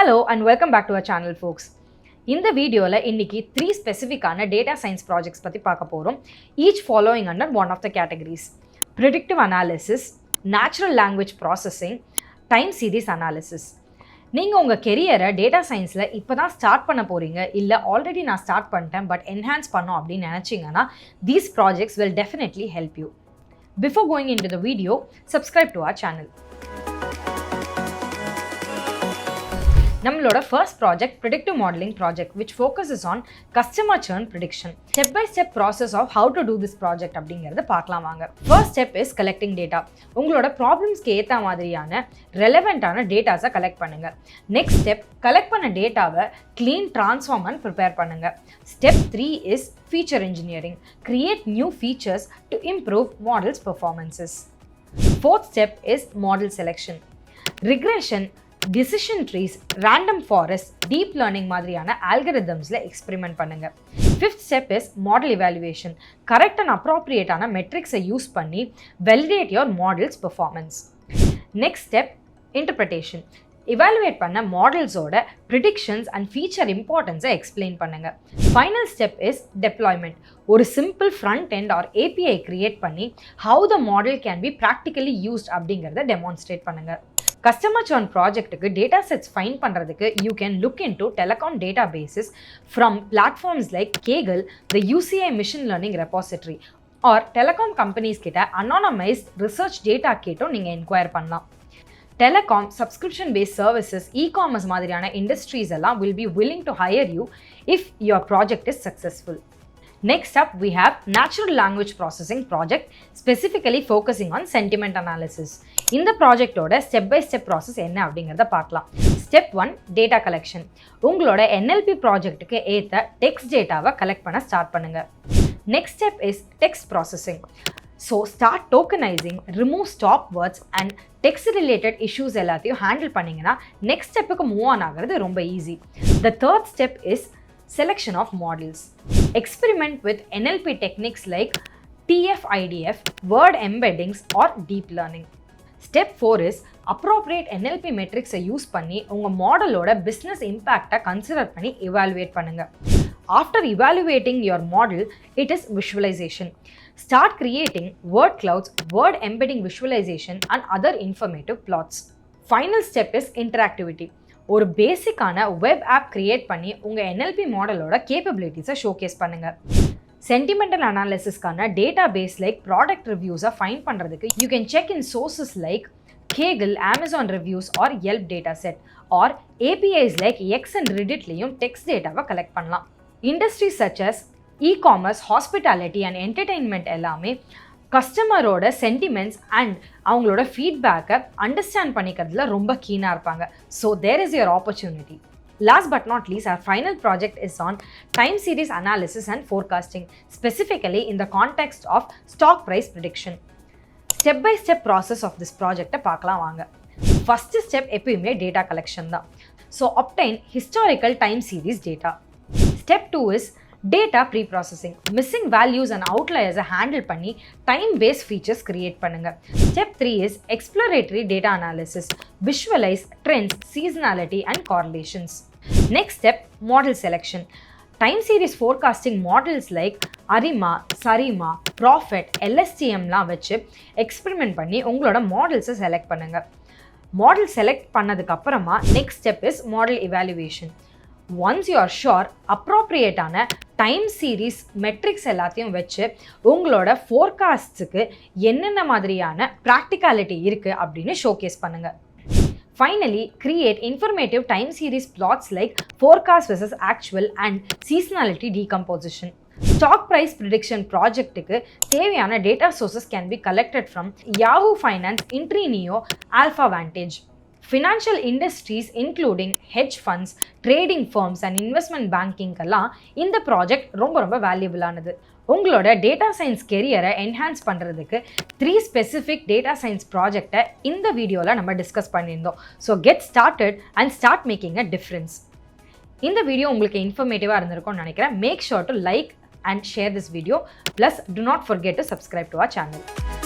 Hello and welcome back to our channel folks. இந்த வீடியோல இன்னைக்கு 3 ஸ்பெசிஃபிக்கான டேட்டா சயின்ஸ் ப்ராஜெக்ட்ஸ் பத்தி பார்க்க போறோம். Each following under one of the categories: predictive analysis, natural language processing, time series analysis. நீங்க உங்க கெரியரை data சயின்ஸ்ல இப்பதான் ஸ்டார்ட் பண்ண போறீங்க இல்ல ஆல்ரெடி நான் ஸ்டார்ட் பண்ணிட்டேன் பட் என்ஹான்ஸ் பண்ணோம் அப்படின்னு நினைச்சீங்கன்னா these projects will definitely help you. Before going into the video, subscribe to our channel. நம்மளோட first project predictive modeling project which focuses on customer churn prediction. Step by step process of how to do this project அப்படிங்கறத பார்க்கலாம் வாங்க. First step is collecting data. உங்களோட ப்ராப்ளம்ஸ்க்கு ஏத்த மாதிரியான ரெலவென்ட்டான டேட்டாஸை collect பண்ணுங்க. Next step, collect பண்ண டேட்டாவை clean, transform and prepare பண்ணுங்க. Step 3 is feature engineering. Create new features to improve models performances. Fourth step is model selection. Regression, decision trees, random forest, deep learning மாதிரியான algorithmsல experiment பண்ணுங்க. Fifth step is model evaluation. Correct and appropriate ஆன metrics use பண்ணி validate your model's performance. Next step, interpretation. Evaluate பண்ண models ஓட predictions and feature importance explain பண்ணுங்க. Final step is deployment. ஒரு simple front end or API create பண்ணி how the model can be practically used அப்படிங்கறத demonstrate பண்ணுங்க. Customer churn project-க்கு data sets find பண்றதுக்கு you can look into telecom databases from platforms like Kaggle, the UCI machine learning repository, or telecom companies கிட்ட anonymized research data கேட்டும் நீங்க inquire பண்ணலாம். Telecom, subscription-based services, e-commerce மாதிரியான industries எல்லாம் will be willing to hire you if your project is successful. Next up, we have natural language processing project, specifically focusing on sentiment analysis. இந்த ப்ராஜெக்டோட step by step process என்ன அப்படிங்கிறத பார்க்கலாம். Step 1, data collection. உங்களோட NLP ப்ராஜெக்ட்டுக்கு ஏற்ற text டேட்டாவை collect பண்ண ஸ்டார்ட் பண்ணுங்க. Next step is text processing. So start tokenising, remove stop words and text related issues எல்லாத்தையும் ஹேண்டில் பண்ணிங்கன்னா நெக்ஸ்ட் ஸ்டெப்புக்கு மூவ் ஆன் ஆகிறது ரொம்ப easy. The third step is selection of models. Experiment with NLP techniques like TF-IDF, word embeddings or deep learning. Step 4 is appropriate NLP metrics use பண்ணி உங்க மாடலோட business impact consider பண்ணி evaluate பண்ணுங்க. After evaluating your model, it is visualization. Start creating word clouds, word embedding visualization and other informative plots. Final step is interactivity. ஒரு பேசிக்கான web app create பண்ணி உங்கள் NLP மாடலோட கேப்பபிலிட்டிஸை ஷோகேஸ் பண்ணுங்கள். Sentimental அனாலிசிஸ்க்கான டேட்டா பேஸ் லைக் ப்ராடக்ட் ரிவ்யூஸை find பண்ணுறதுக்கு you can check in sources like Kaggle, Amazon reviews or Yelp data set or APIs like X and Redditலையும் டெக்ஸ்ட் டேட்டாவை கலெக்ட் பண்ணலாம். Industries such as e-commerce, hospitality and entertainment எல்லாமே கஸ்டமரோட sentiments and அவங்களோட ஃபீட்பேக்கை understand பண்ணிக்கிறதுல ரொம்ப கீனாக இருப்பாங்க. So there is your opportunity. Last but not least, our final project is on time series analysis and forecasting, specifically in the context of stock price prediction. Step by step process of this project பார்க்கலாம் வாங்க. First step எப்பயுமே data collection தான். So obtain historical time series data. Step 2 is data pre-processing. Missing values and outliers handle பண்ணி time based features create பண்ணுங்க. Step 3 is exploratory data analysis. Visualize trends, seasonality and correlations. Next step, model selection. Time series forecasting models like Arima, Sarima, Prophet, LSTMலாம் வச்சு experiment பண்ணி உங்களோட மாடல்ஸை select பண்ணுங்க. Model select பண்ணதுக்கு அப்புறமா next step is model evaluation. Once you are sure, appropriate-ஆன time series metrics எல்லாத்தையும் வச்சு உங்களோட ஃபோர்காஸ்ட்ஸுக்கு என்னென்ன மாதிரியான ப்ராக்டிகாலிட்டி இருக்குது அப்படின்னு ஷோகேஸ் பண்ணுங்கள். Finally, create informative time series plots like forecast versus actual and seasonality decomposition. Stock price prediction project-க்கு தேவையான data sources can be collected from Yahoo Finance, Intrineo, Alpha Vantage. Financial industries including hedge funds, trading firms and investment banking எல்லாம் இந்த project ரொம்ப வேல்யூபிளானது. உங்களோட data science கெரியரை enhance பண்ணுறதுக்கு 3 specific data science ப்ராஜெக்டை இந்த வீடியோவில் நம்ம டிஸ்கஸ் பண்ணியிருந்தோம். So get started and start making a difference. இந்த வீடியோ உங்களுக்கு இன்ஃபர்மேட்டிவாக இருந்திருக்கும்னு நினைக்கிறேன். Make sure to like and share this video. Plus do not forget to subscribe to our channel.